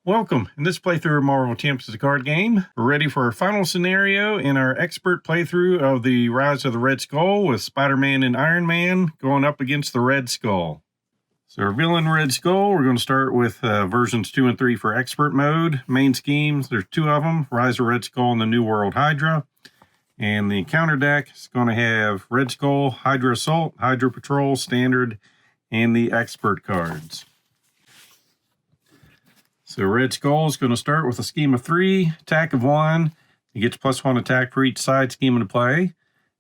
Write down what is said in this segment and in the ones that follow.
Welcome. In this playthrough of Marvel Champs, the card game, we're ready for our final scenario in our expert playthrough of the Rise of the Red Skull with Spider-Man and Iron-Man going up against the Red Skull. So our villain Red Skull, we're going to start with versions 2 and 3 for expert mode. Main schemes, there's two of them, Rise of Red Skull and the New World Hydra. And the counter deck is going to have Red Skull, Hydra Assault, Hydra Patrol, Standard, and the expert cards. So Red Skull is going to start with a scheme of 3, attack of 1. He gets +1 attack for each side scheme into play.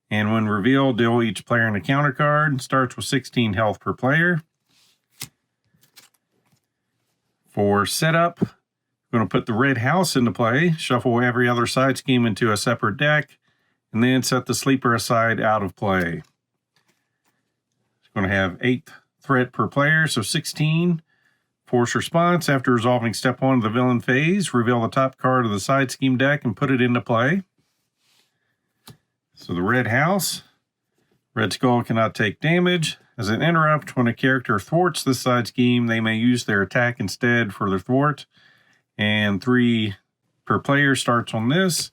And when revealed, deal each player an encounter card. Starts with 16 health per player. For setup, we're going to put the Red House into play, shuffle every other side scheme into a separate deck, and then set the Sleeper aside out of play. It's going to have 8 threat per player, so 16. Force response, after resolving step 1 of the villain phase, reveal the top card of the side scheme deck and put it into play. So the Red House, Red Skull cannot take damage. As an interrupt, when a character thwarts this side scheme, they may use their attack instead for their thwart. And 3 per player starts on this.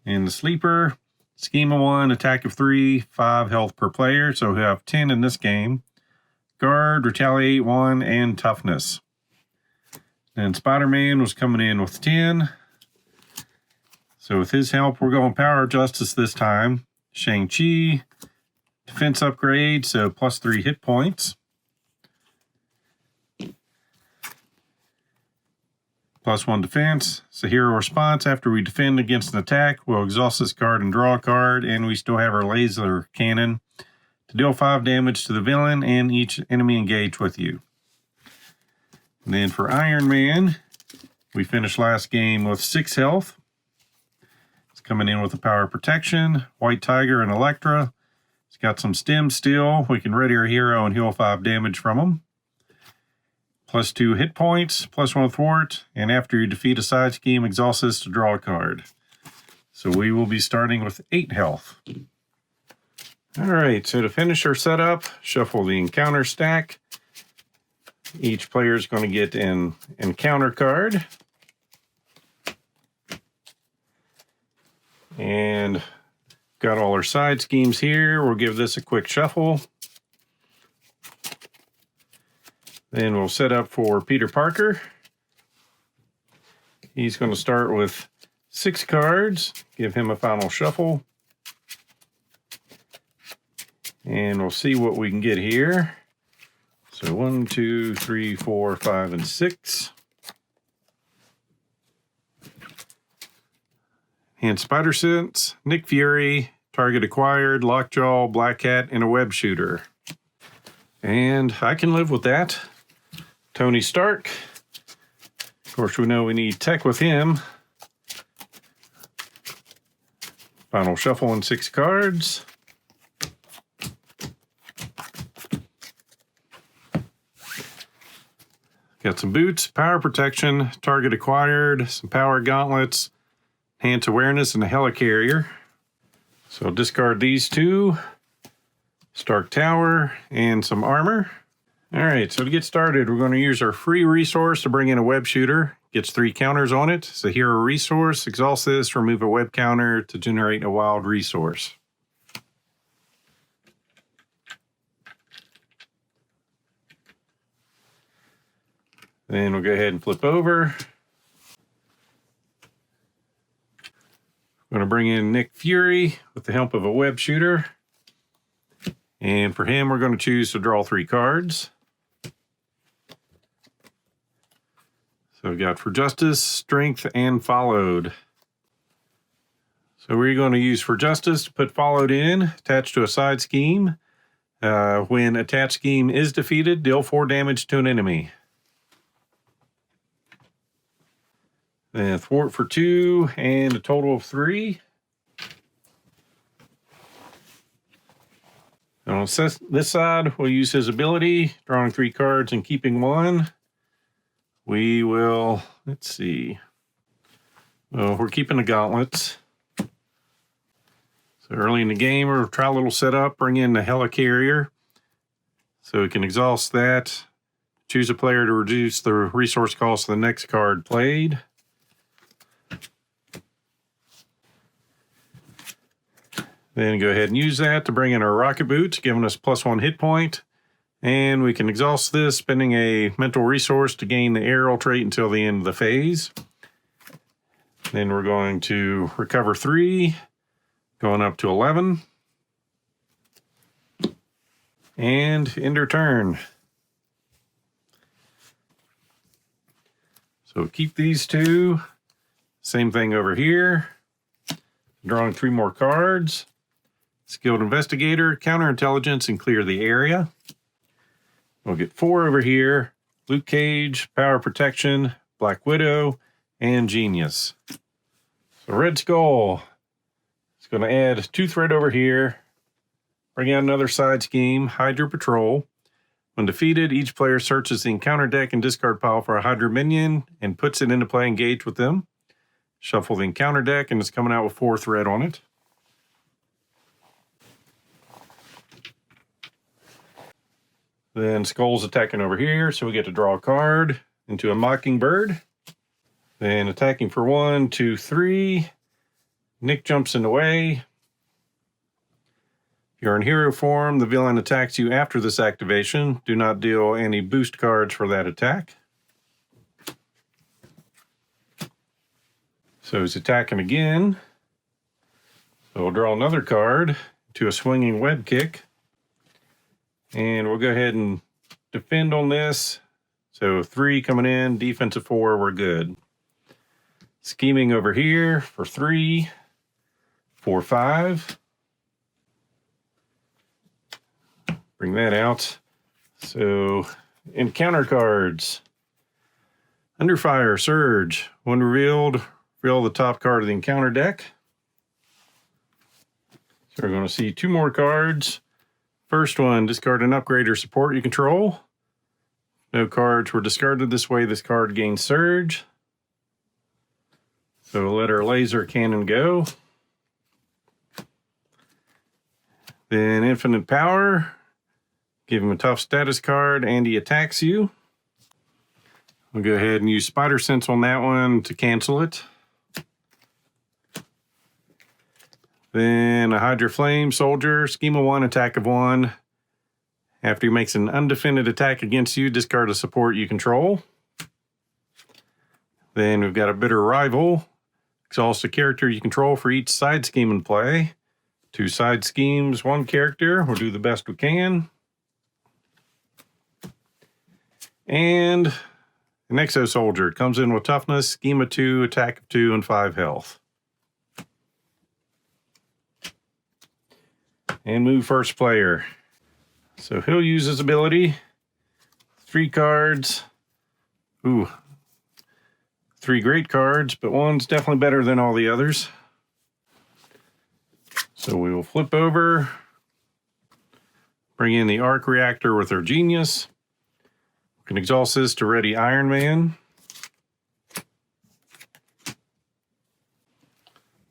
And the Sleeper, scheme of 1, attack of 3, 5 health per player, so we have 10 in this game. Guard, Retaliate 1, and Toughness. And Spider-Man was coming in with 10. So with his help, we're going Power Justice this time. Shang-Chi, defense upgrade, so +3 hit points. +1 defense. So hero response, after we defend against an attack, we'll exhaust this card and draw a card, and we still have our laser cannon to deal 5 damage to the villain and each enemy engaged with you. And then for Iron Man, we finished last game with 6 health. It's coming in with a power protection, White Tiger and Elektra. It's got some stem still. We can ready our hero and heal 5 damage from him. +2 hit points, +1 thwart, and after you defeat a side scheme, exhaust this to draw a card. So we will be starting with 8 health. All right, so to finish our setup, shuffle the encounter stack. Each player is going to get an encounter card. And got all our side schemes here. We'll give this a quick shuffle. Then we'll set up for Peter Parker. He's going to start with 6 cards. Give him a final shuffle. And we'll see what we can get here. So 1, 2, 3, 4, 5, and 6. And Spider Sense, Nick Fury, target acquired, Lockjaw, Black Cat, and a Web Shooter. And I can live with that. Tony Stark. Of course, we know we need tech with him. Final shuffle and 6 cards. Got some boots, power protection, target acquired, some power gauntlets, enhance awareness, and a helicarrier. So discard these 2, Stark Tower, and some armor. All right, so to get started, we're going to use our free resource to bring in a web shooter. Gets 3 counters on it. It's a hero resource. Exhaust this, remove a web counter to generate a wild resource. Then we'll go ahead and flip over. We're going to bring in Nick Fury with the help of a web shooter. And for him, we're going to choose to draw 3 cards. So we've got for Justice, Strength, and Followed. So we're going to use for Justice to put Followed in, attached to a side scheme. When attached scheme is defeated, deal 4 damage to an enemy. Then thwart for 2 and a total of 3. On this side, we'll use his ability, drawing 3 cards and keeping 1. We will, let's see. Well, we're keeping the gauntlets. So early in the game, we'll try a little setup, bring in the helicarrier. So we can exhaust that, Choose a player to reduce the resource cost of the next card played. Then go ahead and use that to bring in our rocket boots, giving us +1 hit point. And we can exhaust this, spending a mental resource to gain the aerial trait until the end of the phase. Then we're going to recover 3, going up to 11. And end our turn. So keep these 2. Same thing over here. Drawing 3 more cards. Skilled Investigator, Counterintelligence, and clear the area. We'll get 4 over here. Luke Cage, Power Protection, Black Widow, and Genius. So Red Skull is going to add 2 threat over here. Bring out another side scheme, Hydra Patrol. When defeated, each player searches the encounter deck and discard pile for a Hydra minion and puts it into play engaged with them. Shuffle the encounter deck, and it's coming out with 4 threat on it. Then Skull's attacking over here, so we get to draw a card into a Mockingbird. Then attacking for 1, 2, 3. Nick jumps in the way. If you're in hero form, the villain attacks you after this activation. Do not deal any boost cards for that attack. So he's attacking again. So we'll draw another card to a Swinging Web Kick. And we'll go ahead and defend on this. So 3 coming in, defensive 4, we're good. Scheming over here for 3, 4, 5. Bring that out. So encounter cards. Under Fire, Surge. When revealed, reveal the top card of the encounter deck. So we're going to see 2 more cards. First one, discard an upgrade or support you control. No cards were discarded this way. This card gains Surge. So we'll let our laser cannon go. Then Infinite Power. Give him a tough status card and he attacks you. We'll go ahead and use Spider Sense on that one to cancel it. Then a Hydra Flame Soldier, Scheme of 1, attack of 1. After he makes an undefended attack against you, discard a support you control. Then we've got a Bitter Rival. Exhaust a character you control for each side scheme in play. 2 side schemes, 1 character. We'll do the best we can. And an Exo Soldier comes in with toughness, scheme of 2, attack of 2, and 5 health. And move first player. So he'll use his ability. 3 cards. Ooh. 3 great cards, but one's definitely better than all the others. So we will flip over. Bring in the Arc Reactor with our Genius. We can exhaust this to ready Iron-Man.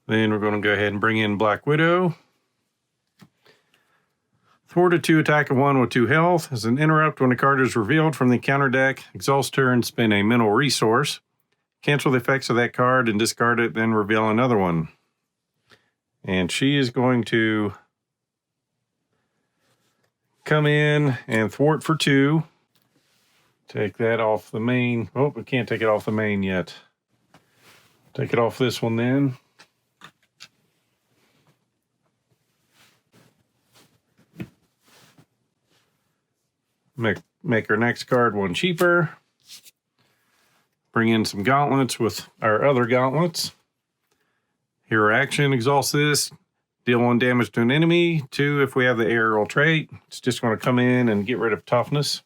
Then we're going to go ahead and bring in Black Widow. Thwart a 2 attack of 1 with 2 health. As an interrupt, when a card is revealed from the counter deck, exhaust turn, spend a mental resource. Cancel the effects of that card and discard it, then reveal another one. And she is going to come in and thwart for 2. Take that off the main. Oh, we can't take it off the main yet. Take it off this one then. Make our next card 1 cheaper. Bring in some gauntlets with our other gauntlets. Hero action, exhaust this. Deal 1 damage to an enemy. 2 if we have the aerial trait. It's just going to come in and get rid of toughness.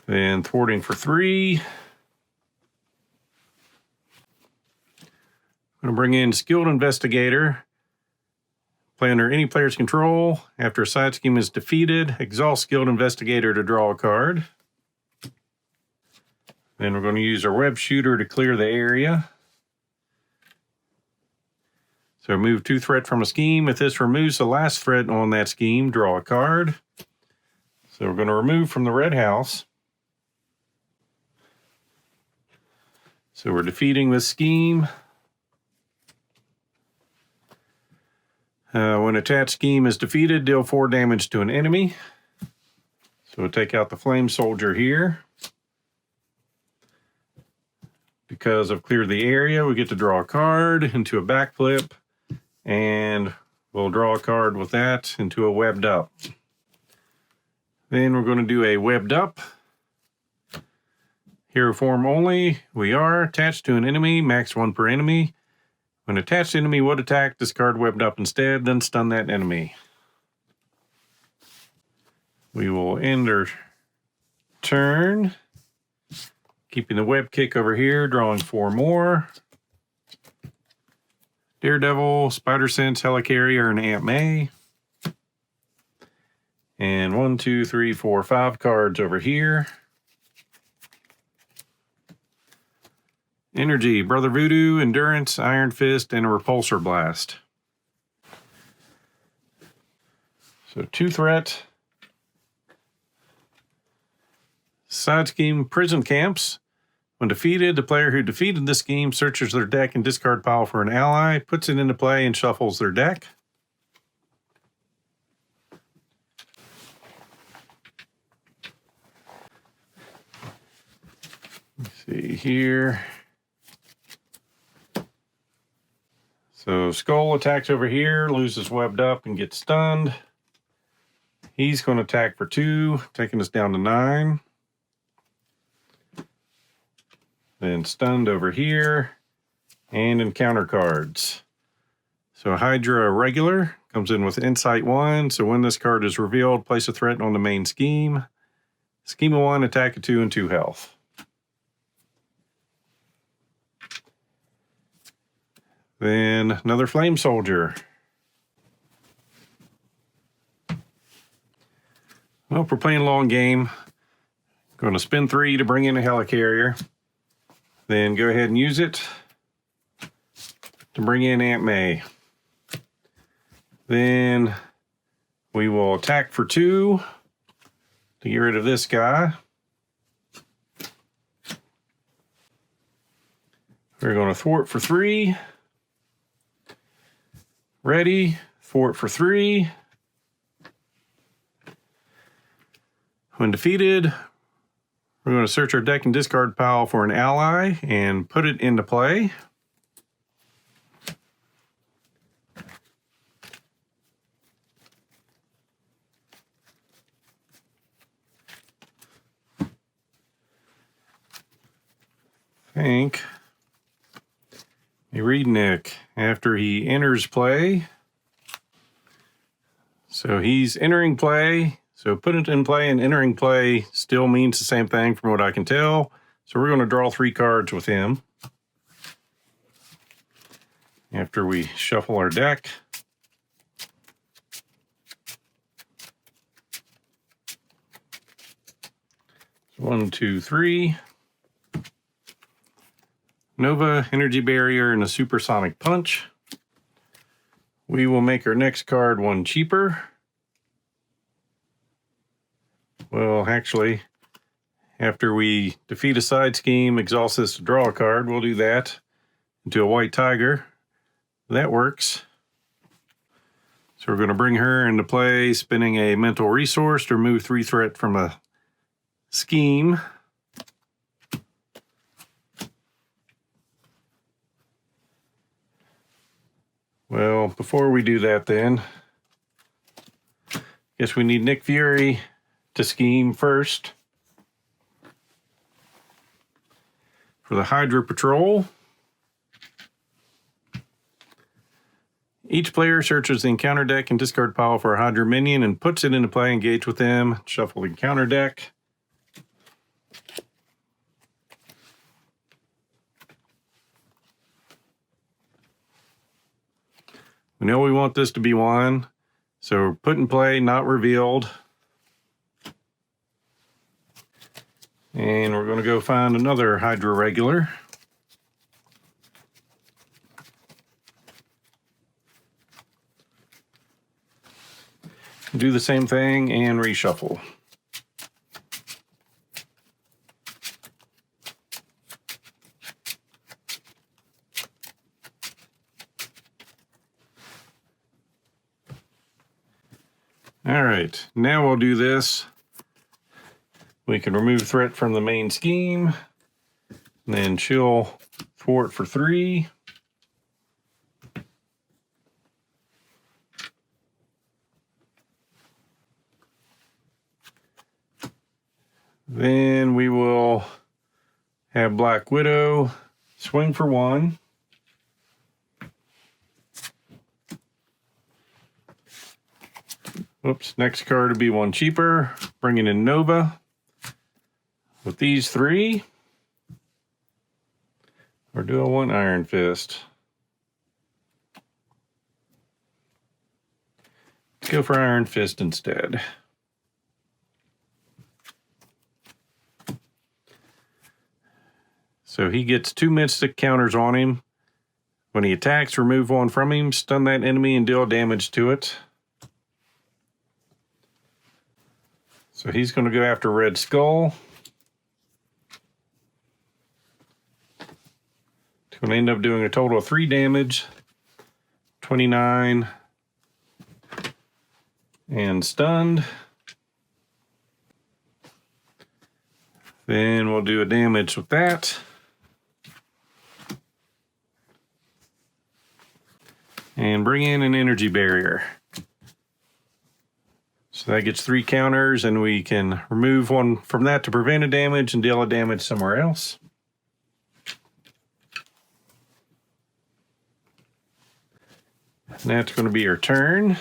Then thwarting for 3. I'm going to bring in Skilled Investigator. Play under any player's control. After a side scheme is defeated, exhaust Skilled Investigator to draw a card. Then we're going to use our Web Shooter to clear the area. So remove 2 threat from a scheme. If this removes the last threat on that scheme, draw a card. So we're going to remove from the red house. So we're defeating this scheme. When attached scheme is defeated, deal 4 damage to an enemy. So we'll take out the flame soldier here. Because I've cleared the area, we get to draw a card into a backflip, and we'll draw a card with that into a webbed up. Then we're going to do a webbed up. Hero form only. We are attached to an enemy, max 1 per enemy. When attached enemy would attack, discard webbed up instead, then stun that enemy. We will end our turn, keeping the web kick over here, drawing 4 more. Daredevil, Spider Sense, Helicarrier, and Aunt May. And 1, 2, 3, 4, 5 cards over here. Energy, Brother Voodoo, Endurance, Iron Fist, and a Repulsor Blast. So 2 threat. Side scheme, Prison Camps. When defeated, the player who defeated the scheme searches their deck and discard pile for an ally, puts it into play, and shuffles their deck. Let's see here. So Skull attacks over here, loses webbed up, and gets stunned. He's going to attack for 2, taking us down to 9. Then stunned over here, and encounter cards. So Hydra regular comes in with Insight 1. So when this card is revealed, place a threat on the main scheme. Scheme of 1, attack at 2 and 2 health. Then another Flame Soldier. Well, if we're playing long game, going to spend 3 to bring in a Helicarrier. Then go ahead and use it to bring in Aunt May. Then we will attack for 2 to get rid of this guy. We're going to thwart for 3. Ready, thwart for 3. When defeated, we're going to search our deck and discard pile for an ally and put it into play. Think you read Nick after he enters play. So he's entering play. So put it in play and entering play still means the same thing from what I can tell. So we're going to draw 3 cards with him after we shuffle our deck. So 1, 2, 3. Nova, Energy Barrier, and a Supersonic Punch. We will make our next card 1 cheaper. Well, actually, after we defeat a side scheme, exhaust this to draw a card, we'll do that into a White Tiger. That works. So we're going to bring her into play, spending a mental resource to remove 3 threat from a scheme. Well, before we do that then, guess we need Nick Fury to scheme first. For the Hydra Patrol, each player searches the encounter deck and discard pile for a Hydra minion and puts it into play, engage with them, shuffle the encounter deck. We know we want this to be 1, so put in play, not revealed. And we're going to go find another Hydra regular. Do the same thing and reshuffle. All right, now we'll do this. We can remove threat from the main scheme, and then she'll thwart for 3. Then we will have Black Widow swing for 1. Oops, next card would be 1 cheaper, bringing in Nova. With these 3, or do I want Iron Fist? Let's go for Iron Fist instead. So he gets 2 mystic counters on him. When he attacks, remove 1 from him, stun that enemy, and deal damage to it. So he's going to go after Red Skull. It's going to end up doing a total of 3 damage. 29. And stunned. Then we'll do a damage with that. And bring in an energy barrier. So that gets 3 counters, and we can remove 1 from that to prevent a damage and deal a damage somewhere else. And that's going to be our turn.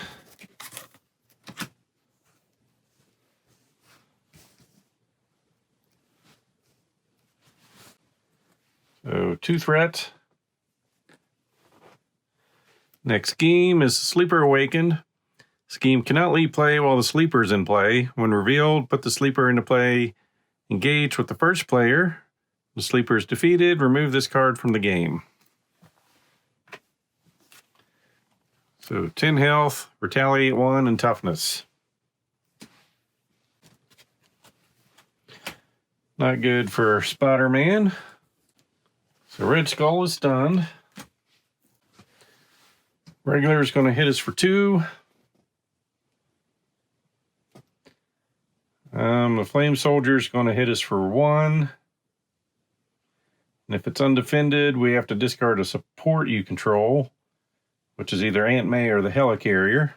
So 2 threat. Next scheme is Sleeper Awakened. Scheme cannot leave play while the sleeper is in play. When revealed, put the sleeper into play. Engage with the first player. The sleeper is defeated. Remove this card from the game. So 10 health, retaliate 1, and toughness. Not good for Spider-Man. So Red Skull is stunned. Regular is going to hit us for 2. The Flame Soldier is going to hit us for 1. And if it's undefended, we have to discard a support you control, which is either Aunt May or the Helicarrier.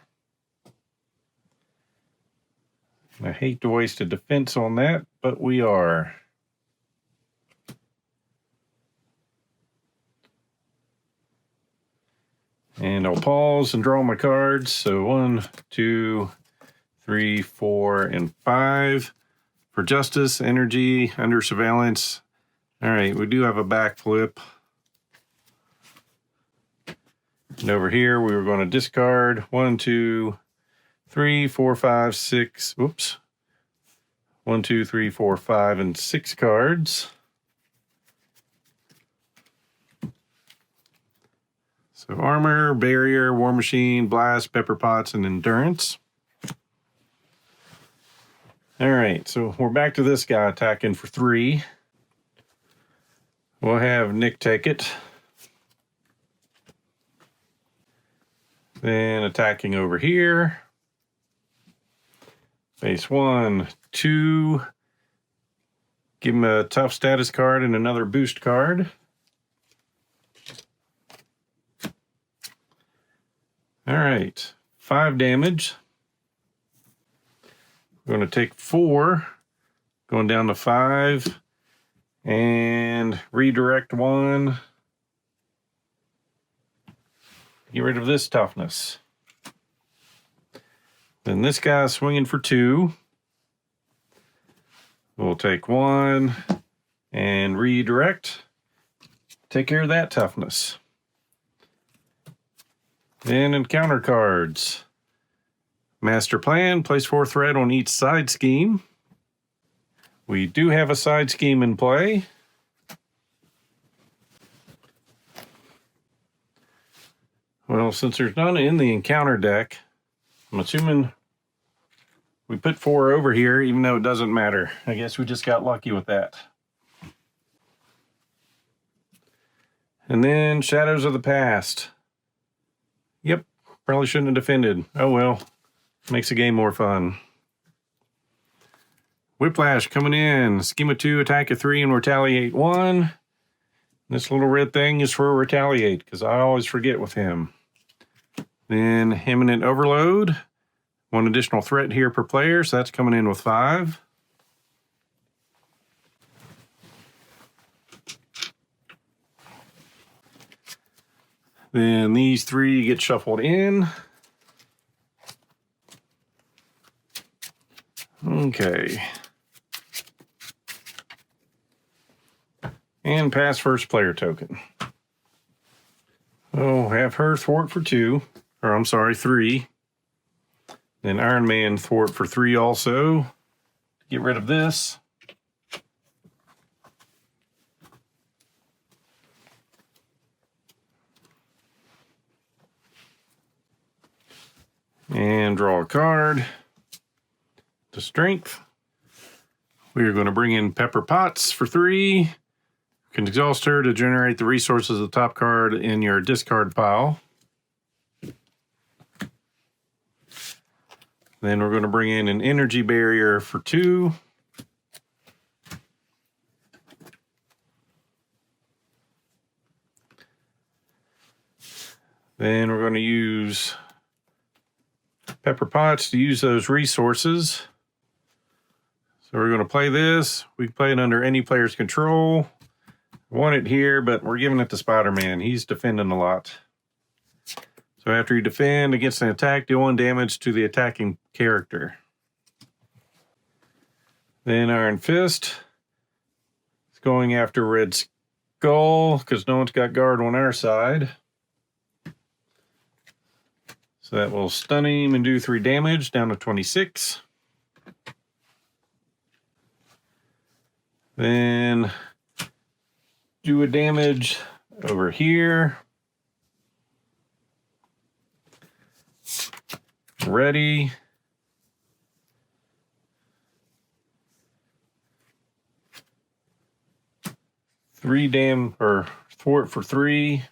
I hate to waste a defense on that, but we are. And I'll pause and draw my cards. So 1, 2, 3, 4, and 5. For Justice, Energy, Under Surveillance. All right, we do have a backflip. And over here, we were going to discard 1, 2, 3, 4, 5, 6. Whoops. 1, 2, 3, 4, 5, and 6 cards. So Armor, Barrier, War Machine, Blast, Pepper Pots, and Endurance. All right, so we're back to this guy attacking for 3. We'll have Nick take it. Then attacking over here. Base 1, 2. Give him a tough status card and another boost card. All right, 5 damage. We're going to take 4, going down to 5, and redirect 1. Get rid of this toughness. Then this guy's swinging for 2. We'll take 1 and redirect. Take care of that toughness. Then encounter cards. Master Plan, place 4 threat on each side scheme. We do have a side scheme in play. Well, since there's none in the encounter deck, I'm assuming we put 4 over here, even though it doesn't matter. I guess we just got lucky with that. And then Shadows of the Past. Yep, probably shouldn't have defended. Oh well. Makes the game more fun. Whiplash coming in. Schema 2, attack a 3 and retaliate 1. This little red thing is for retaliate, because I always forget with him. Then imminent overload. 1 additional threat here per player, so that's coming in with 5. Then these 3 get shuffled in. Okay. And pass first player token. Oh, have her thwart for 2. Or I'm sorry, 3. Then Iron-Man thwart for 3 also. Get rid of this. And draw a card. To strength. We are going to bring in Pepper Potts for 3. You can exhaust her to generate the resources of the top card in your discard pile. Then we're going to bring in an energy barrier for 2. Then we're going to use Pepper Potts to use those resources. So we're going to play this. We can play it under any player's control. I want it here, but we're giving it to Spider-Man. He's defending a lot. So after you defend against an attack, deal 1 damage to the attacking character. Then Iron Fist. It's going after Red Skull, because no one's got guard on our side. So that will stun him and do 3 damage, down to 26. Then do a damage over here. Ready. Thwart for 3.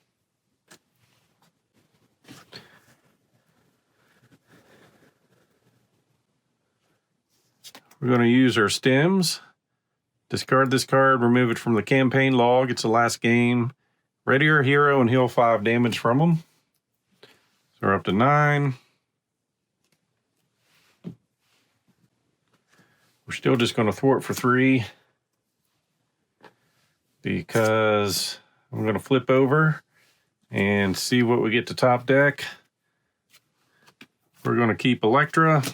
We're going to use our stems. Discard this card, remove it from the campaign log. It's the last game. Ready your hero and heal 5 damage from them. So we're up to 9. We're still just going to thwart for 3. Because I'm going to flip over and see what we get to top deck. We're going to keep Elektra.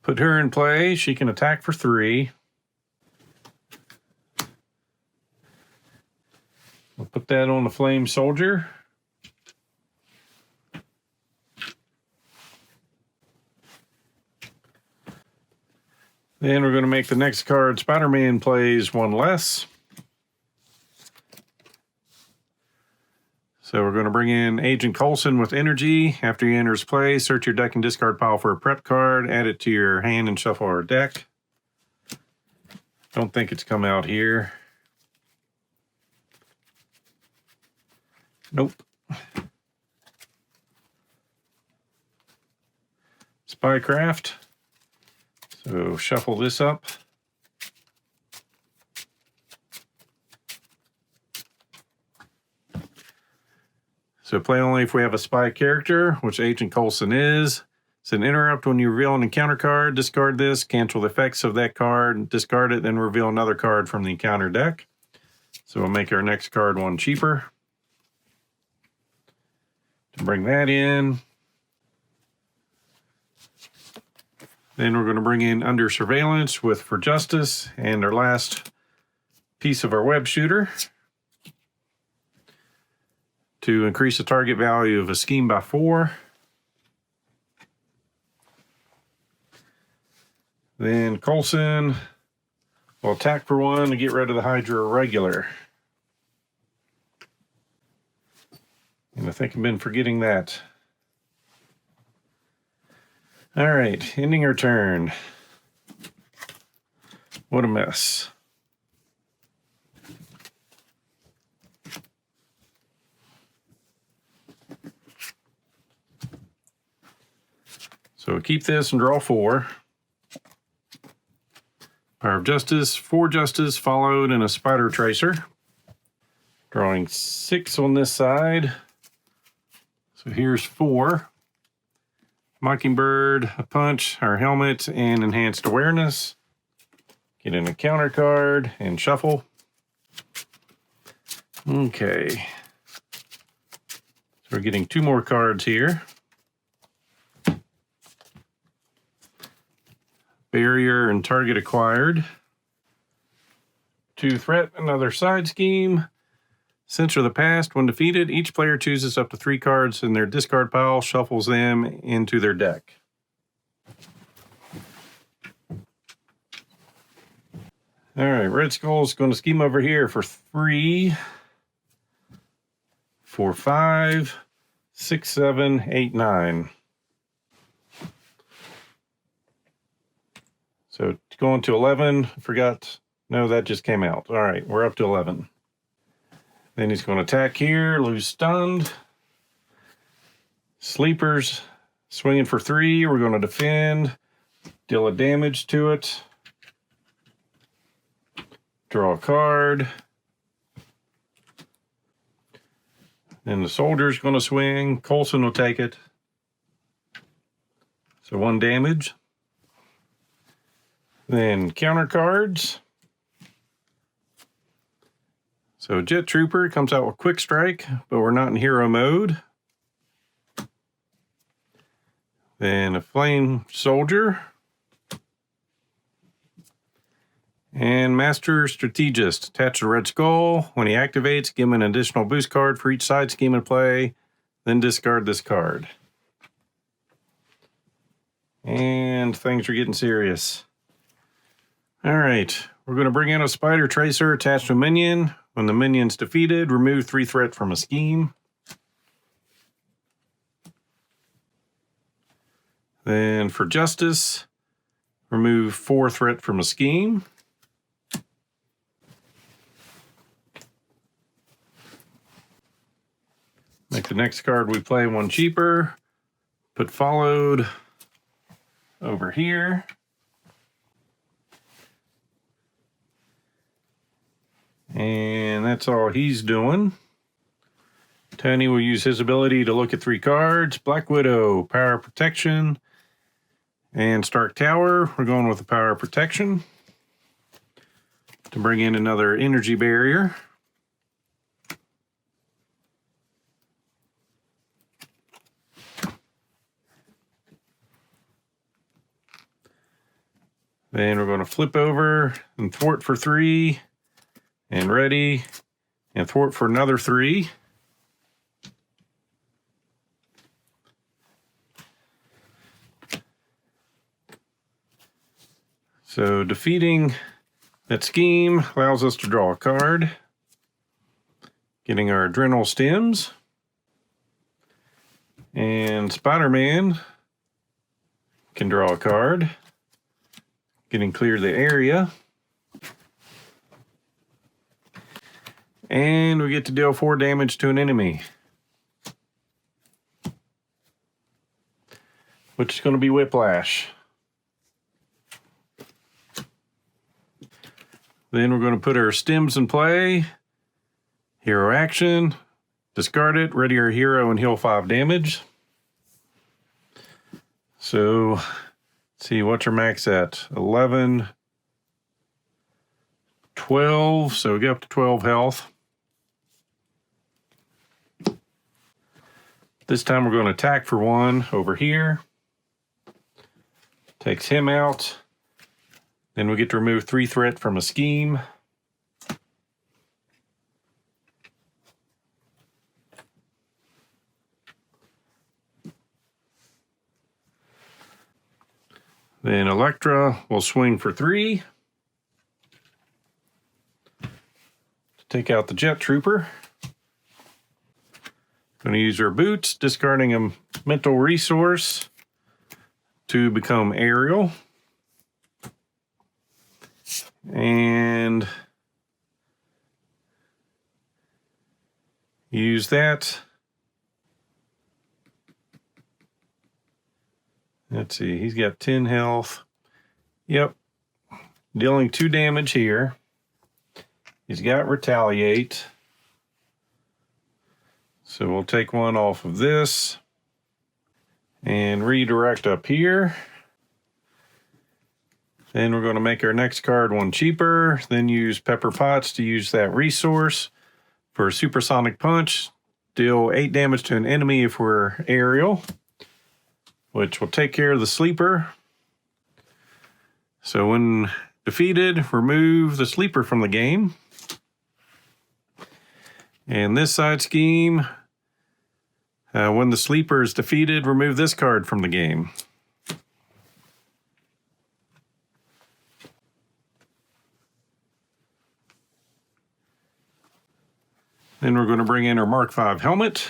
Put her in play. She can attack for 3. We'll put that on the Flame Soldier. Then we're going to make the next card. Spider-Man plays 1 less. So we're going to bring in Agent Coulson with energy. After he enters play, search your deck and discard pile for a prep card. Add it to your hand and shuffle our deck. Don't think it's come out here. Nope. Spycraft. So shuffle this up. So play only if we have a spy character, which Agent Coulson is. It's an interrupt when you reveal an encounter card. Discard this, cancel the effects of that card, discard it, then reveal another card from the encounter deck. So we'll make our next card 1 cheaper. To bring that in. Then we're going to bring in Under Surveillance with For Justice and our last piece of our web shooter to increase the target value of a scheme by 4. Then Coulson will attack for 1 to get rid of the Hydra regular. And I think I've been forgetting that. All right, ending our turn. What a mess. So keep this and draw 4. Power of Justice, 4 Justice, followed in a Spider Tracer. Drawing 6 on this side. So here's 4. Mockingbird, a punch, our helmet, and enhanced awareness. Get in a counter card and shuffle. Okay. So we're getting 2 more cards here. Barrier and target acquired. 2 threat, another side scheme. Censor the past. When defeated, each player chooses up to 3 cards in their discard pile, shuffles them into their deck. All right, Red Skull's going to scheme over here for 3, 4, 5, 6, 7, 8, 9. So going to 11, forgot. No, that just came out. All right, we're up to 11. Then he's going to attack here, lose stunned. Sleepers, swinging for 3. We're going to defend, deal a damage to it. Draw a card. Then the soldier's going to swing. Coulson will take it. So 1 damage. Then counter cards. So Jet Trooper comes out with Quick Strike, but we're not in hero mode. Then a Flame Soldier. And Master Strategist. Attach the Red Skull. When he activates, give him an additional boost card for each side scheme in play. Then discard this card. And things are getting serious. All right, we're going to bring in a Spider Tracer attached to a minion. When the minion's defeated, remove 3 threat from a scheme. Then for Justice, remove 4 threat from a scheme. Make the next card we play 1 cheaper. Put followed over here. And that's all he's doing. Tony will use his ability to look at 3 cards. Black Widow, Power Protection, and Stark Tower. We're going with the Power Protection to bring in another energy barrier. Then we're going to flip over and thwart for 3. And ready, and thwart for another 3. So defeating that scheme allows us to draw a card. Getting our adrenal stems. And Spider-Man can draw a card. Getting clear the area. And we get to deal 4 damage to an enemy. Which is going to be Whiplash. Then we're going to put our stems in play. Hero action. Discard it. Ready our hero and heal 5 damage. So, let's see, what's our max at? 11, 12. So we get up to 12 health. This time we're going to attack for 1 over here. Takes him out. Then we get to remove 3 threat from a scheme. Then Elektra will swing for 3. To take out the Jet Trooper. Going to use her boots, discarding a mental resource to become aerial. And use that. Let's see, he's got 10 health. Yep. Dealing 2 damage here. He's got retaliate. So we'll take 1 off of this and redirect up here. Then we're going to make our next card 1 cheaper, then use Pepper Potts to use that resource for a supersonic punch. Deal 8 damage to an enemy if we're aerial, which will take care of the sleeper. So when defeated, remove the sleeper from the game. And this side scheme, when the sleeper is defeated, remove this card from the game. Then we're going to bring in our Mark V helmet.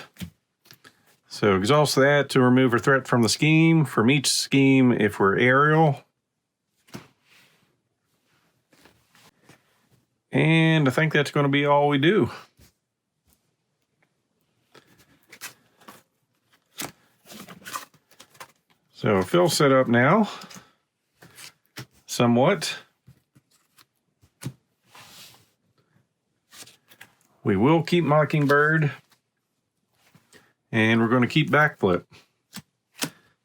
So exhaust that to remove a threat from the scheme. From each scheme, if we're aerial. And I think that's going to be all we do. So Phil's set up now, somewhat. We will keep Mockingbird, and we're going to keep Backflip.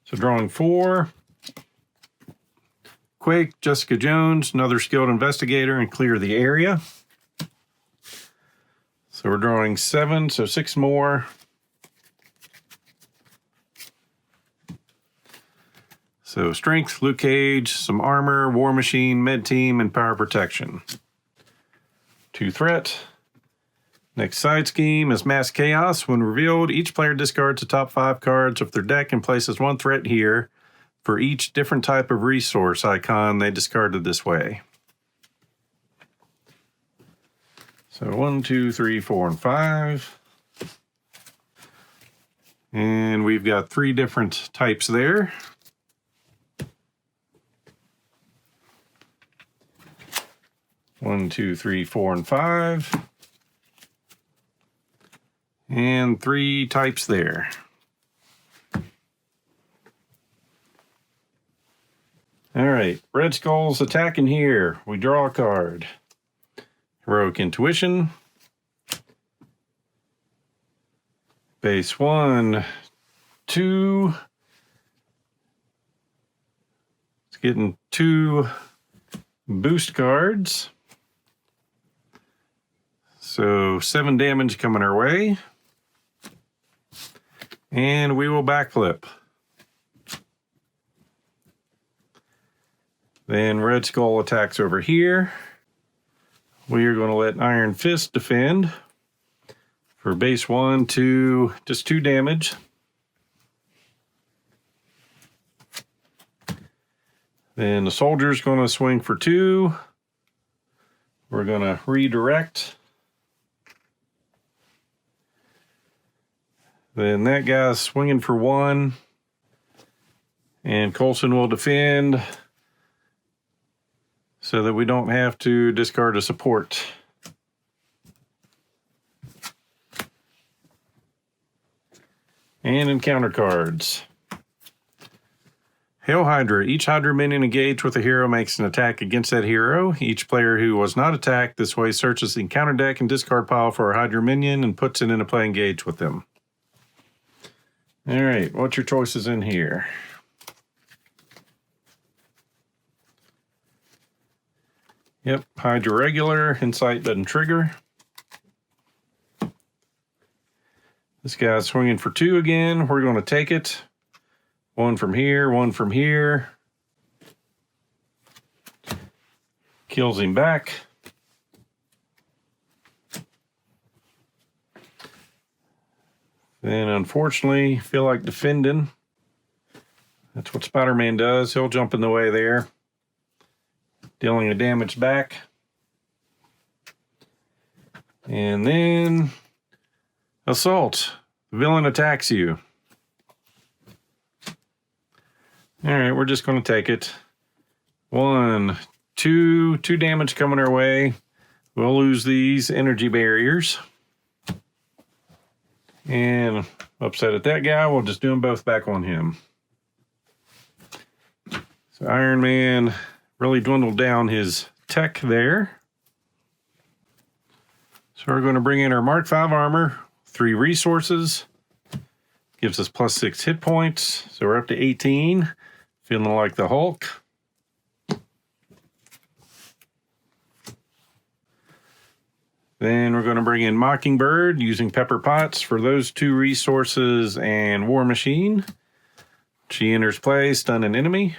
So drawing 4, Quake, Jessica Jones, another skilled investigator, and clear the area. So we're drawing 7, so 6 more. So strength, Luke Cage, some armor, War Machine, Med Team, and Power Protection. 2 threat. Next side scheme is Mass Chaos. When revealed, each player discards the top 5 cards of their deck and places 1 threat here for each different type of resource icon they discarded this way. So 1, 2, 3, 4, and 5. And we've got 3 different types there. One, 2, 3, 4, and 5. And 3 types there. All right, Red Skull's attacking here. We draw a card. Heroic Intuition. Base 1, 2. It's getting 2 boost cards. So 7 damage coming our way. And we will backflip. Then Red Skull attacks over here. We are going to let Iron Fist defend for base 1, 2, just 2 damage. Then the soldier's going to swing for 2. We're going to redirect. Then that guy's swinging for 1. And Coulson will defend so that we don't have to discard a support. And encounter cards. Hail Hydra. Each Hydra minion engaged with a hero makes an attack against that hero. Each player who was not attacked this way searches the encounter deck and discard pile for a Hydra minion and puts it into play engaged with them. All right, what's your choices in here? Yep, Hydra regular, Insight doesn't trigger. This guy's swinging for 2 again. We're going to take it. 1 from here, 1 from here. Kills him back. Then, unfortunately, feel like defending. That's what Spider-Man does. He'll jump in the way there, dealing a damage back. And then, assault. The villain attacks you. All right, we're just going to take it. 1, 2 damage coming our way. We'll lose these energy barriers. And upset at that guy, we'll just do them both back on him. So Iron Man really dwindled down his tech there. So we're going to bring in our Mark V armor, 3 resources. Gives us +6 hit points. So we're up to 18. Feeling like the Hulk. Then we're going to bring in Mockingbird using Pepper Potts for those 2 resources and War Machine. She enters play, stun an enemy.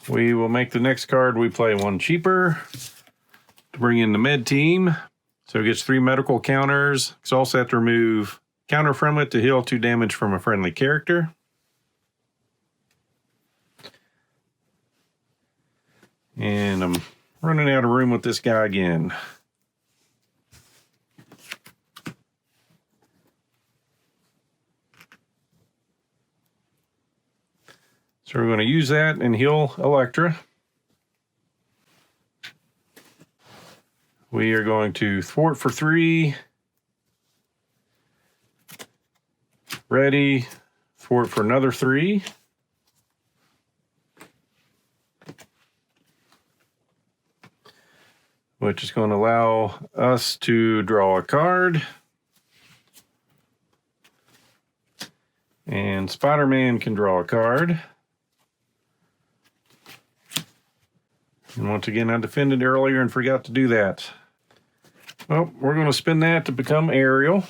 We will make the next card we play 1 cheaper to bring in the med team. So it gets 3 medical counters. It's also have to remove counter from it to heal 2 damage from a friendly character. And I'm running out of room with this guy again. So we're going to use that and heal Elektra. We are going to thwart for 3. Ready. Thwart for another 3. Which is going to allow us to draw a card. And Spider-Man can draw a card. And once again, I defended earlier and forgot to do that. Well, we're going to spin that to become Ariel.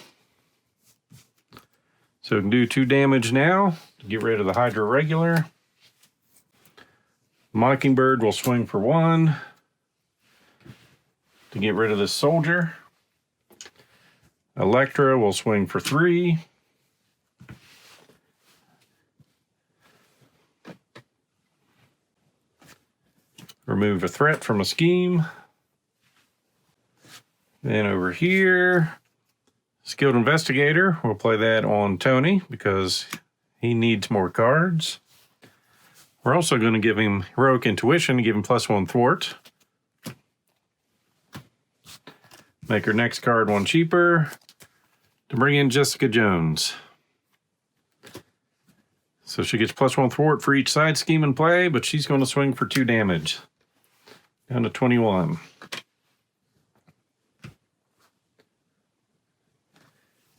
So we can do 2 damage now to get rid of the Hydra Regular. Mockingbird will swing for 1 to get rid of this soldier. Elektra will swing for 3. Remove a threat from a scheme. Then over here, Skilled Investigator, we'll play that on Tony because he needs more cards. We're also going to give him Heroic Intuition to give him +1 thwart. Make her next card 1 cheaper to bring in Jessica Jones. So she gets +1 thwart for each side scheme in play, but she's going to swing for 2 damage. Down to 21.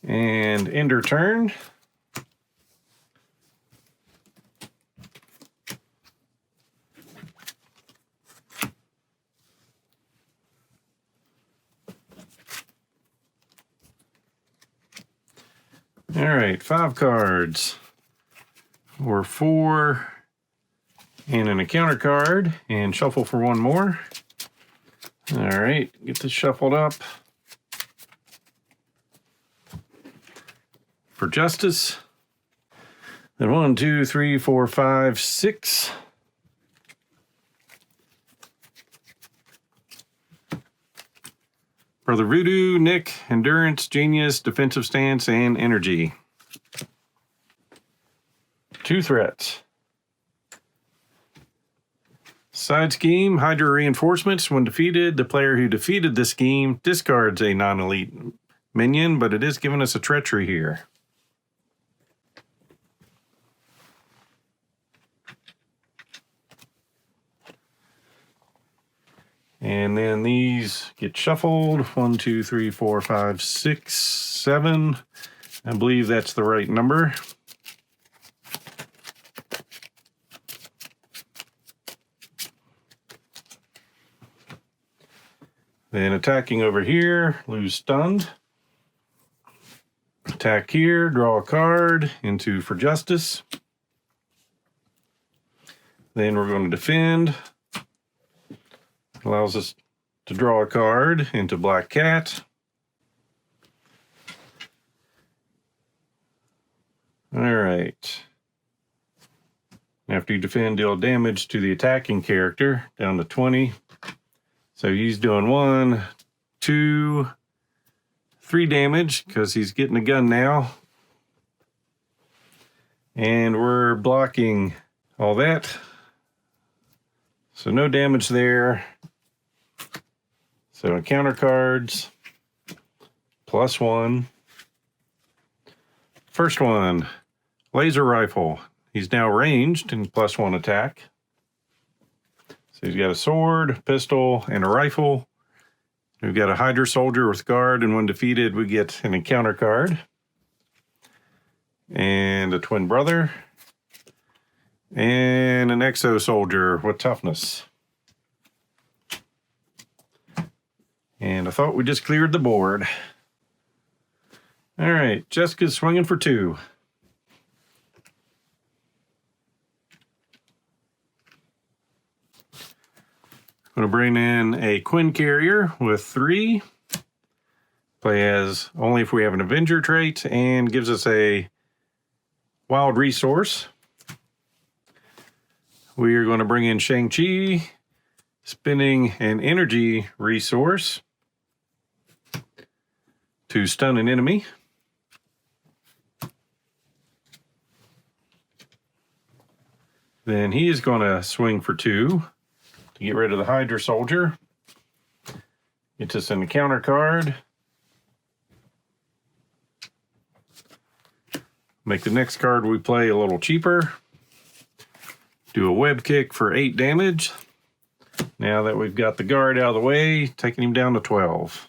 And end her turn. All right, 5 cards. Or 4 and an encounter card, and shuffle for 1 more. All right, get this shuffled up. For Justice. Then 1, 2, 3, 4, 5, 6. Brother Voodoo, Nick, Endurance, Genius, Defensive Stance, and Energy. 2 threats. Side scheme, Hydra Reinforcements. When defeated, the player who defeated the scheme discards a non-elite minion, but it is giving us a treachery here. And then these get shuffled. 1, 2, 3, 4, 5, 6, 7. I believe that's the right number. Then attacking over here, lose stunned. Attack here, draw a card into For Justice. Then we're going to defend. Allows us to draw a card into Black Cat. All right. After you defend, deal damage to the attacking character, down to 20. So he's doing 1, 2, 3 damage because he's getting a gun now. And we're blocking all that. So no damage there. So encounter cards, +1. First one, laser rifle. He's now ranged and +1 attack. So he's got a sword, pistol, and a rifle. We've got a Hydra soldier with guard, and when defeated, we get an encounter card. And a twin brother. And an exo soldier with toughness. And I thought we just cleared the board. All right, Jessica's swinging for 2. I'm going to bring in a Quinn carrier with 3. Play as only if we have an Avenger trait, and gives us a wild resource. We are going to bring in Shang-Chi, spinning an energy resource to stun an enemy. Then he is going to swing for 2 to get rid of the Hydra soldier. Gets us an encounter card. Make the next card we play a little cheaper. Do a web kick for 8 damage. Now that we've got the guard out of the way, taking him down to 12.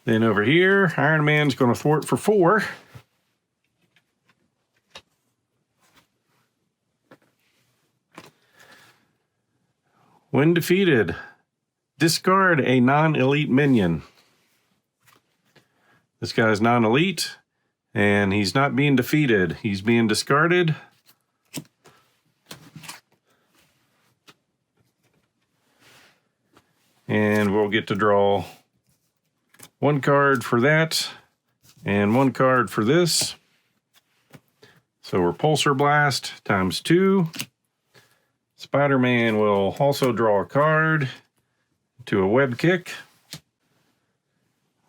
Then over here, Iron Man's going to thwart for 4. When defeated, discard a non-elite minion. This guy's non-elite, and he's not being defeated. He's being discarded. And we'll get to draw 1 card for that, and 1 card for this. So Repulsor Blast times 2. Spider-Man will also draw a card to a web kick.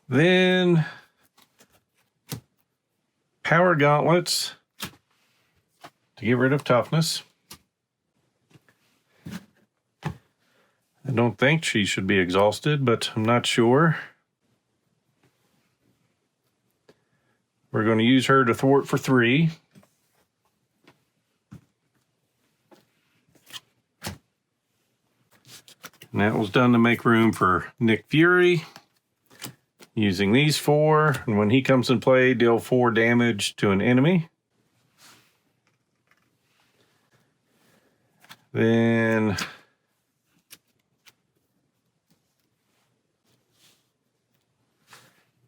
Then Power Gauntlets to get rid of toughness. I don't think she should be exhausted, but I'm not sure. We're going to use her to thwart for 3. And that was done to make room for Nick Fury. Using these 4, and when he comes in play, deal 4 damage to an enemy. Then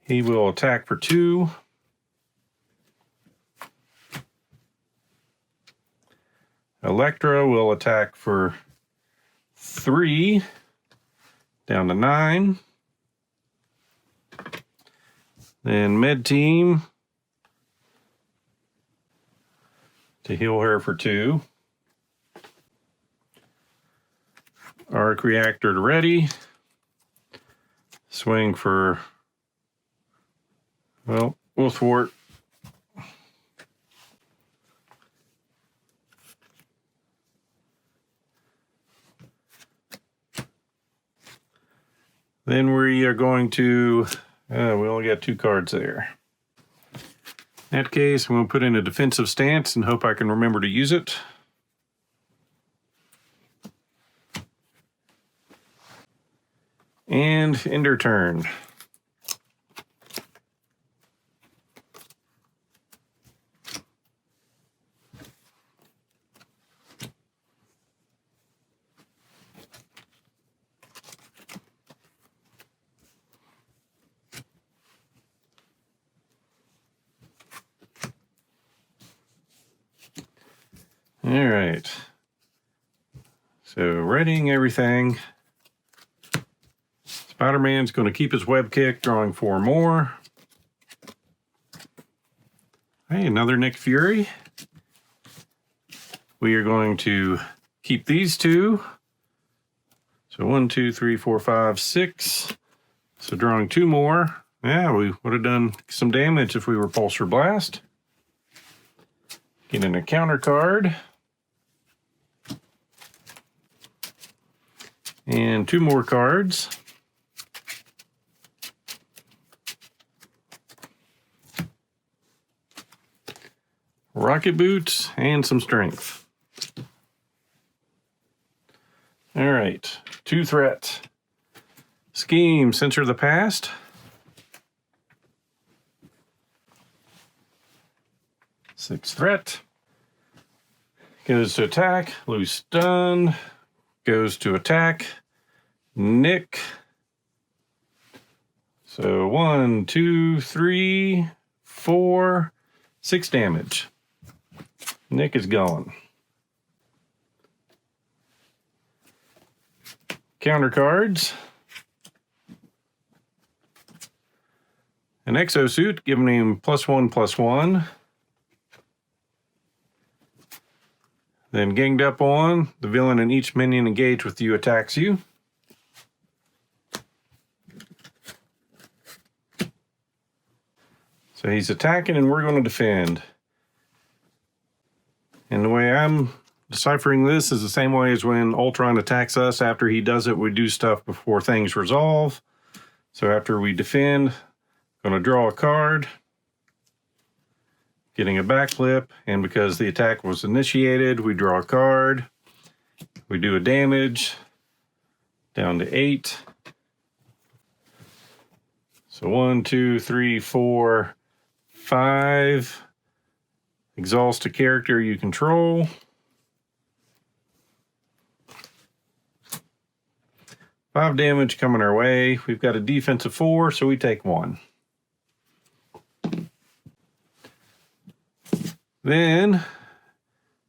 he will attack for 2. Elektra will attack for 3, down to 9. Then Med Team to heal her for 2. Arc Reactor to ready. Swing for, well, we'll thwart. Then we are going to, we only got 2 cards there. In that case, I'm going to put in a defensive stance and hope I can remember to use it. And end her turn. All right. So readying everything. Spider-Man's going to keep his web kick, drawing 4 more. Hey, another Nick Fury. We are going to keep these 2. So 1, 2, 3, 4, 5, 6. So drawing 2 more. Yeah, we would have done some damage if we were Repulsor Blast. Get an encounter card. And 2 more cards. rocket boots, and some strength. All right, 2 threat. Scheme, censor the past. Six threat. Goes to attack, lose stun. Goes to attack, Nick. So 1, 2, 3, 4, 6 damage. Nick is gone. Counter cards. An exosuit, giving him +1/+1. Then ganged up on, the villain and each minion engaged with you attacks you. So he's attacking and we're going to defend. And the way I'm deciphering this is the same way as when Ultron attacks us. After he does it, we do stuff before things resolve. So after we defend, going to draw a card, getting a backflip, and because the attack was initiated, we draw a card, we do a damage, down to 8. So 1, 2, 3, 4, 5. Exhaust a character you control. 5 damage coming our way. We've got a defensive 4, so we take 1. Then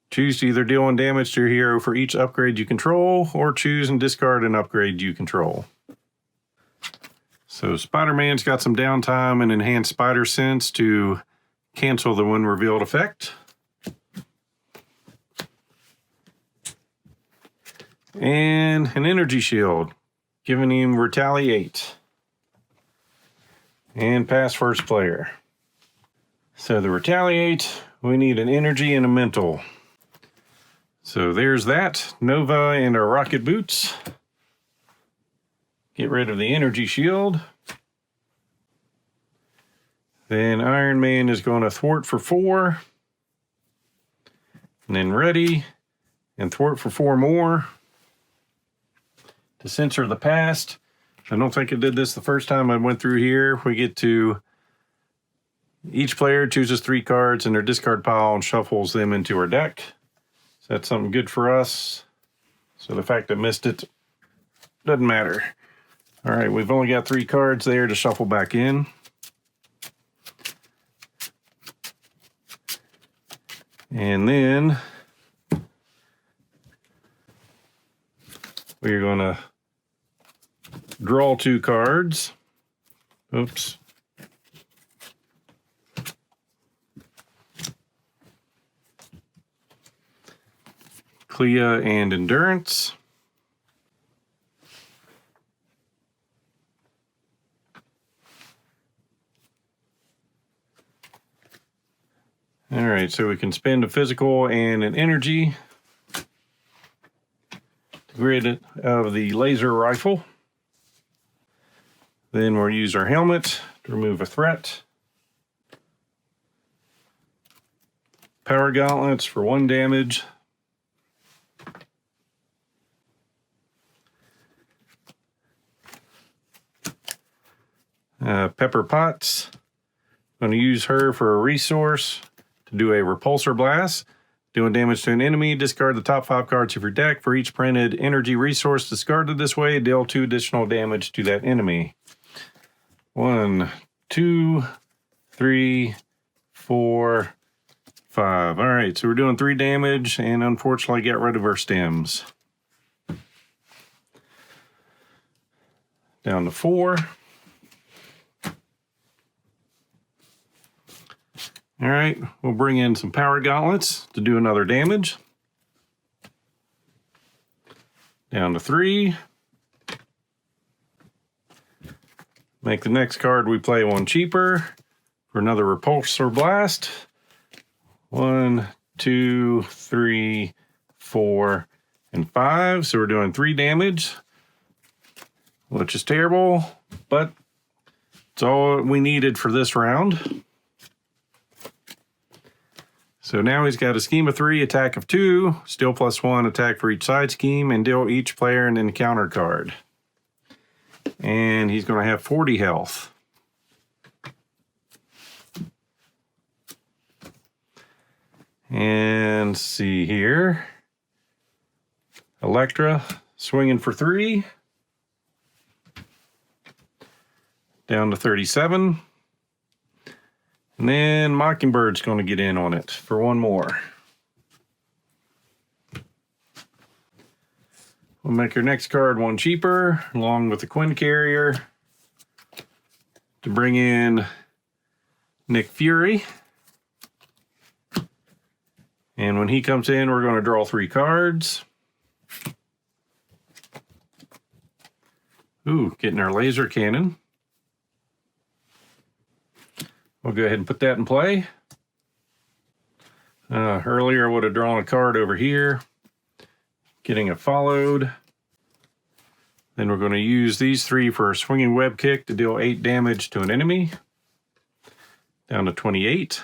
choose to either deal 1 damage to your hero for each upgrade you control, or choose and discard an upgrade you control. So Spider-Man's got some downtime and enhanced spider sense to cancel the when revealed effect. And an energy shield, giving him retaliate. And pass first player. So the retaliate, we need an energy and a mental. So there's that. Nova and our rocket boots. Get rid of the energy shield. Then Iron Man is going to thwart for 4. And then ready. And thwart for 4 more. To censor the past. I don't think I did this the first time I went through here. We get to... Each player chooses 3 cards in their discard pile and shuffles them into our deck. So that's something good for us. So the fact I missed it doesn't matter. All right, we've only got 3 cards there to shuffle back in. And then we're going to draw 2 cards. Oops. Clea and Endurance. All right, so we can spend a physical and an energy to get rid of the laser rifle. Then we'll use our helmet to remove a threat. Power gauntlets for 1 damage. Pepper Potts. I'm going to use her for a resource to do a repulsor blast. Doing damage to an enemy, discard the top 5 cards of your deck. For each printed energy resource discarded this way, deal 2 additional damage to that enemy. 1, 2, 3, 4, 5. All right, so we're doing 3 damage, and unfortunately get rid of our stems. Down to 4. All right, we'll bring in some power gauntlets to do another damage. Down to 3. Make the next card we play 1 cheaper for another repulsor blast. 1, 2, 3, 4, and 5. So we're doing 3 damage, which is terrible, but it's all we needed for this round. So now he's got a scheme of 3, attack of 2, still +1 attack for each side scheme, and deal each player an encounter card. And he's going to have 40 health. And see here. Electra swinging for 3. Down to 37. And then Mockingbird's going to get in on it for 1 more. We'll make your next card 1 cheaper, along with the Quinn Carrier, to bring in Nick Fury. And when he comes in, we're going to draw 3 cards. Ooh, getting our laser cannon. We'll go ahead and put that in play. Earlier I would have drawn a card over here, getting it followed. Then we're going to use these 3 for a swinging web kick to deal 8 damage to an enemy. Down to 28.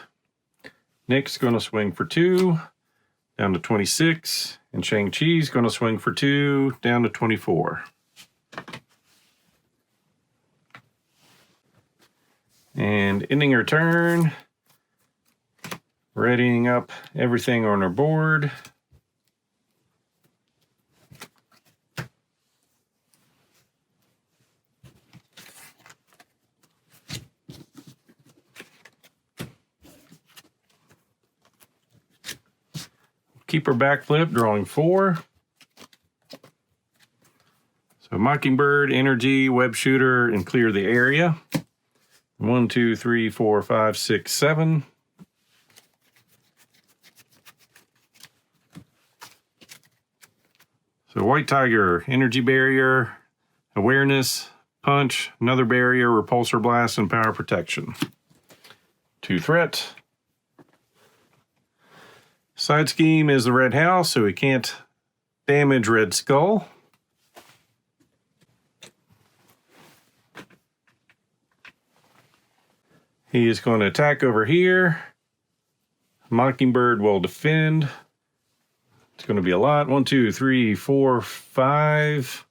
Nick's going to swing for 2, down to 26. And Shang-Chi's going to swing for 2, down to 24. And ending her turn, readying up everything on her board. Keep her backflip, drawing 4. So Mockingbird, Energy, Web Shooter, and clear the area. 1, 2, 3, 4, 5, 6, 7. So White Tiger, Energy Barrier, Awareness, Punch, another Barrier, Repulsor Blast, and Power Protection. 2 threat. Side scheme is the Red House, so he can't damage Red Skull. He is going to attack over here. Mockingbird will defend. It's going to be a lot. 1, 2, 3, 4, 5,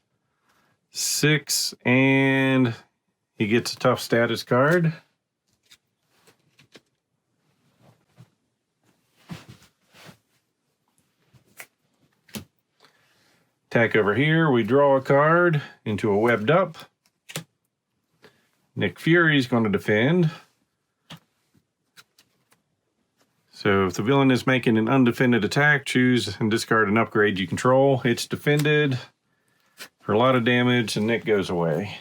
6, and he gets a tough status card. Attack over here. We draw a card into a webbed up. Nick Fury is going to defend. So if the villain is making an undefended attack, choose and discard an upgrade you control. It's defended for a lot of damage, and Nick goes away.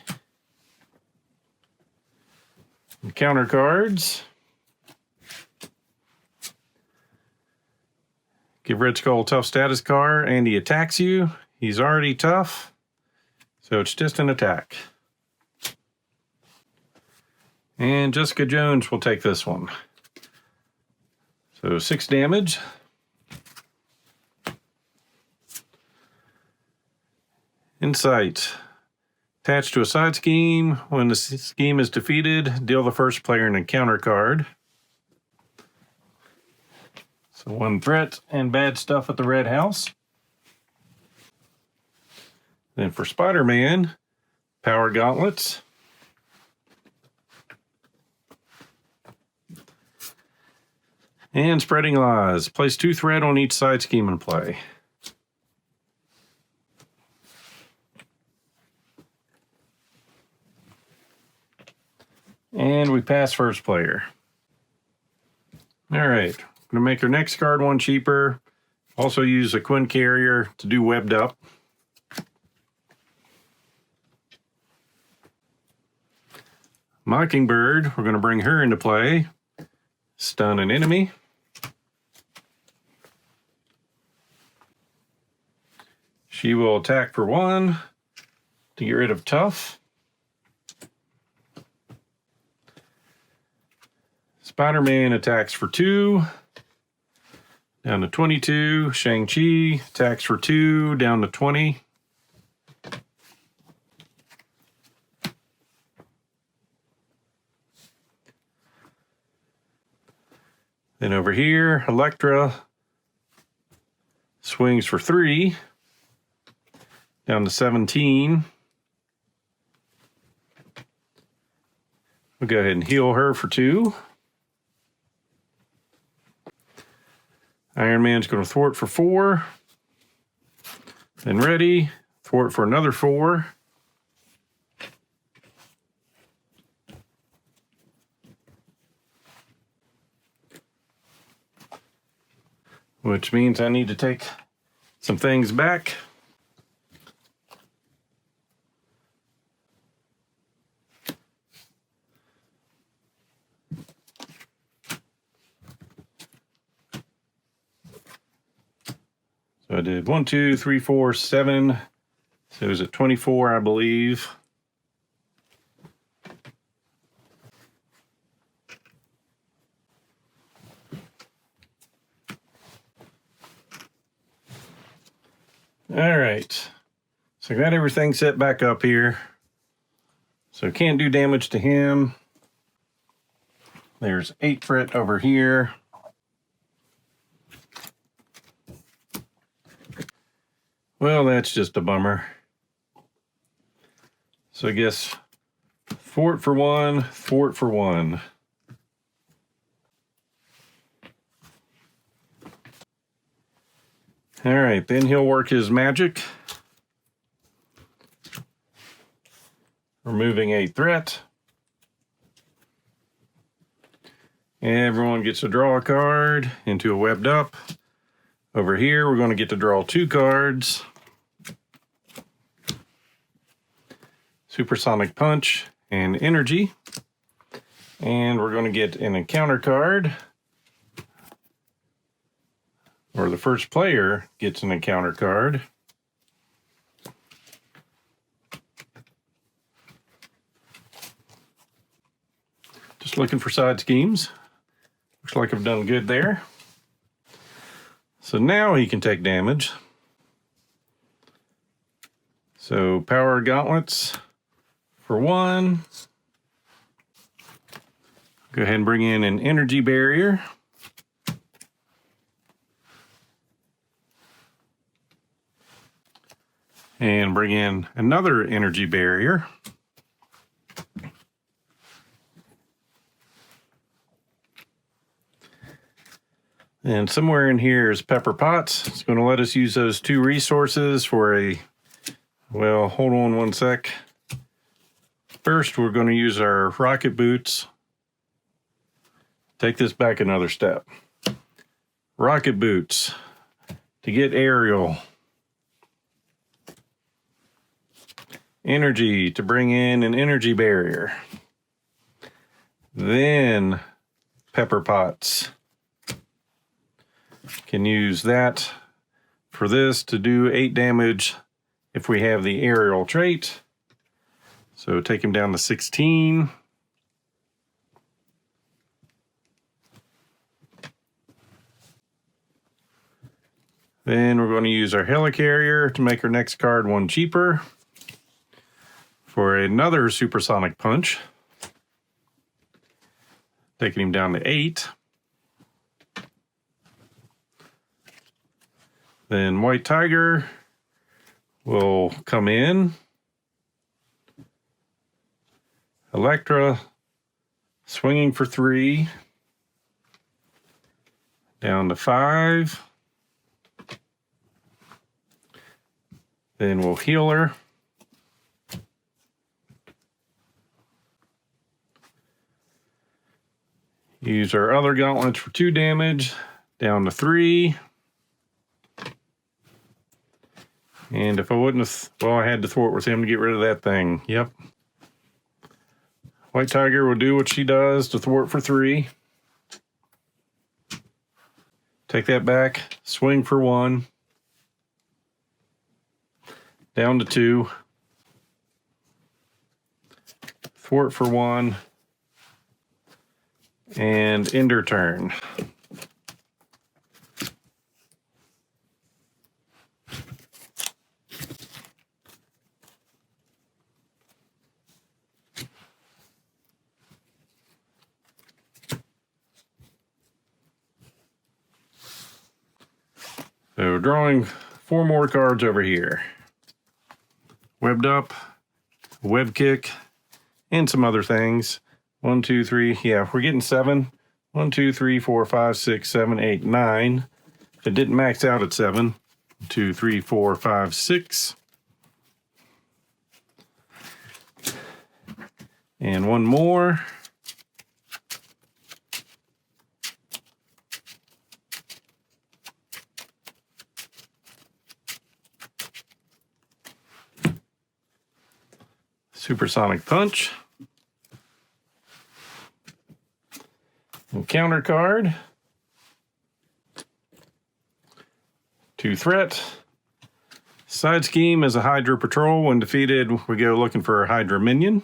And counter cards. Give Red Skull a tough status card, and he attacks you. He's already tough, so it's just an attack. And Jessica Jones will take this one. So 6 damage. Insight. Attached to a side scheme. When the scheme is defeated, deal the first player an encounter card. So 1 threat and bad stuff at the Red House. Then for Spider-Man, Power Gauntlets. And Spreading Lies. Place 2 threat on each side scheme in play. And we pass first player. All right, I'm going to make our next card 1 cheaper. Also use a Quinn Carrier to do webbed up. Mockingbird, we're going to bring her into play. Stun an enemy. She will attack for 1 to get rid of Tough. Spider-Man attacks for 2, down to 22. Shang-Chi attacks for 2, down to 20. Then over here, Electra swings for 3, down to 17. We'll go ahead and heal her for 2. Iron Man's going to thwart for 4. Then ready, thwart for another 4. Which means I need to take some things back. So I did 1, 2, 3, 4, 7. So it was at 24, I believe. All right, so I got everything set back up here. So can't do damage to him. There's 8 fret over here. Well, that's just a bummer. So I guess thwart for 1, thwart for 1. All right, then he'll work his magic. Removing a threat. Everyone gets to draw a card into a webbed up. Over here, we're going to get to draw 2 cards. Supersonic Punch and Energy. And we're going to get an encounter card. Or the first player gets an encounter card. Just looking for side schemes. Looks like I've done good there. So now he can take damage. So Power Gauntlets for 1. Go ahead and bring in an Energy Barrier. And bring in another Energy Barrier. And somewhere in here is Pepper Potts. It's going to let us use those 2 resources for a, well, hold on one sec. First, we're going to use our rocket boots. Take this back another step. Rocket boots to get aerial. Energy to bring in an Energy Barrier. Then Pepper Potts. Can use that for this to do 8 damage if we have the aerial trait. So take him down to 16. Then we're going to use our Helicarrier to make our next card 1 cheaper for another Supersonic Punch. Taking him down to 8. Then White Tiger will come in. Electra swinging for 3. Down to 5. Then we'll heal her. Use our other gauntlets for 2 damage. Down to 3. And if I wouldn't have, well, I had to thwart with him to get rid of that thing. Yep. White Tiger will do what she does to thwart for 3. Take that back, swing for 1. Down to 2. Thwart for 1. And end her turn. So drawing 4 more cards over here. Webbed up, web kick, and some other things. 1, 2, 3. Yeah, we're getting 7. 1, 2, 3, 4, 5, 6, 7, 8, 9. It didn't max out at 7. 2, 3, 4, 5, 6. And 1 more. Supersonic Punch. And counter card. 2 threat. Side scheme is a Hydra Patrol. When defeated, we go looking for a Hydra minion.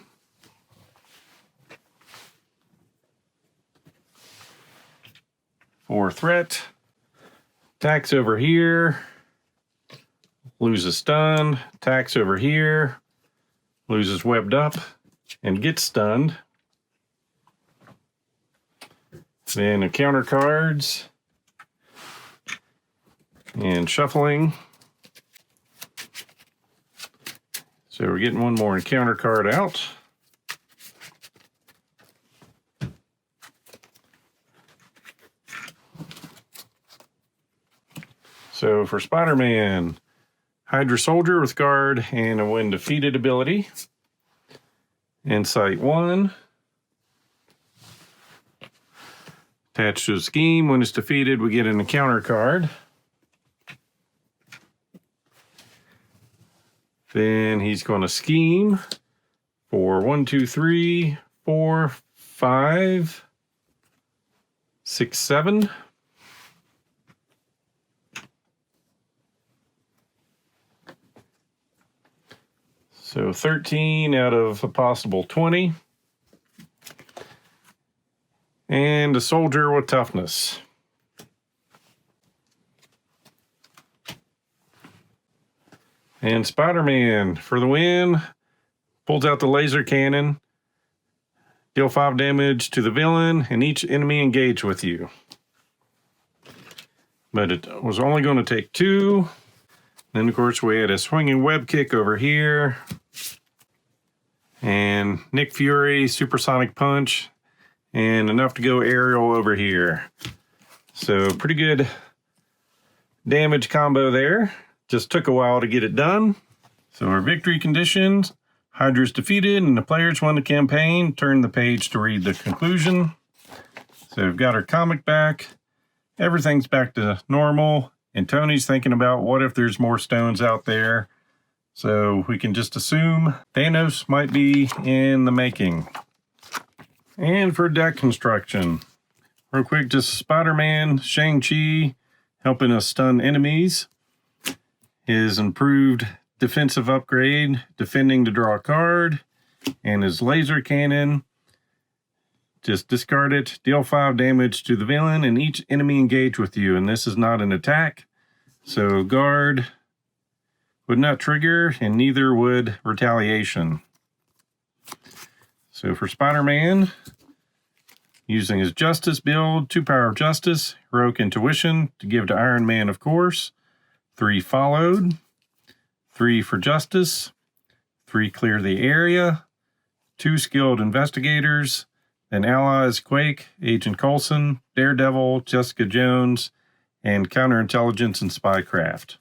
For threat. Attacks over here. Loses stun. Attacks over here. Loses webbed up and gets stunned. Then the counter cards and shuffling. So we're getting 1 more encounter card out. So for Spider-Man, Hydra Soldier with guard and a when defeated ability. Insight 1. Attached to a scheme. When it's defeated, we get an encounter card. Then he's going to scheme for 1, 2, 3, 4, 5, 6, 7. So 13 out of a possible 20. And a soldier with toughness. And Spider-Man for the win. Pulls out the laser cannon. Deal 5 damage to the villain and each enemy engaged with you. But it was only going to take 2. Then, of course, we had a swinging web kick over here. And Nick Fury, Supersonic Punch. And enough to go aerial over here. So, pretty good damage combo there. Just took a while to get it done. So, our victory conditions. Hydra's defeated and the players won the campaign. Turn the page to read the conclusion. So, we've got our comic back. Everything's back to normal. And Tony's thinking about what if there's more stones out there. So we can just assume Thanos might be in the making. And for deck construction, real quick, just Spider-Man, Shang-Chi helping us stun enemies. His improved defensive upgrade, defending to draw a card. And his laser cannon, just discard it, deal 5 damage to the villain and each enemy engaged with you. And this is not an attack. So guard would not trigger and neither would retaliation. So for Spider-Man, using his Justice build, 2 Power of Justice, Heroic Intuition to give to Iron-Man, of course. 3 followed, 3 for Justice, 3 clear the area, 2 skilled investigators, then allies Quake, Agent Coulson, Daredevil, Jessica Jones, and Counterintelligence and Spycraft.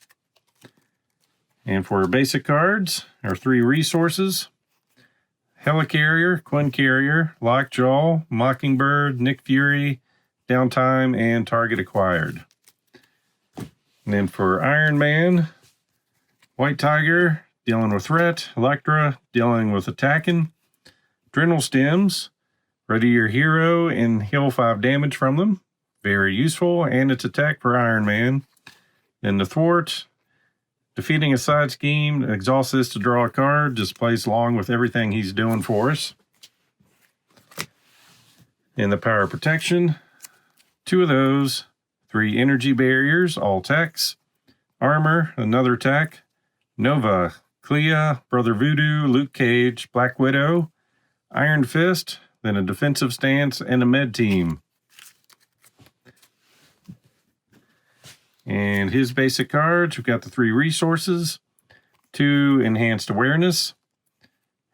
And for our basic cards, our 3 resources, Helicarrier, Quinn Carrier, Lockjaw, Mockingbird, Nick Fury, Downtime, and Target Acquired. And then for Iron Man, White Tiger, dealing with threat, Elektra, dealing with attacking, Adrenal Stems, ready your hero and heal 5 damage from them. Very useful, and its attack for Iron Man. Then the Thwart, defeating a side scheme, exhausts this to draw a card, just plays along with everything he's doing for us. And the Power Protection, 2 of those, 3 energy barriers, all techs. Armor, another tech. Nova, Clea, Brother Voodoo, Luke Cage, Black Widow, Iron Fist, then a defensive stance, and a med team. And his basic cards, we've got the 3 resources, 2 enhanced awareness,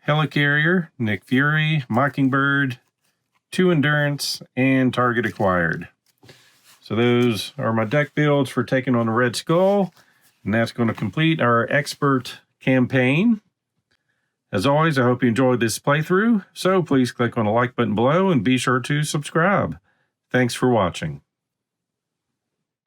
Helicarrier, Nick Fury, Mockingbird, 2 endurance, and target acquired. So those are my deck builds for taking on the Red Skull, and that's going to complete our expert campaign. As always, I hope you enjoyed this playthrough, so please click on the like button below and be sure to subscribe. Thanks for watching.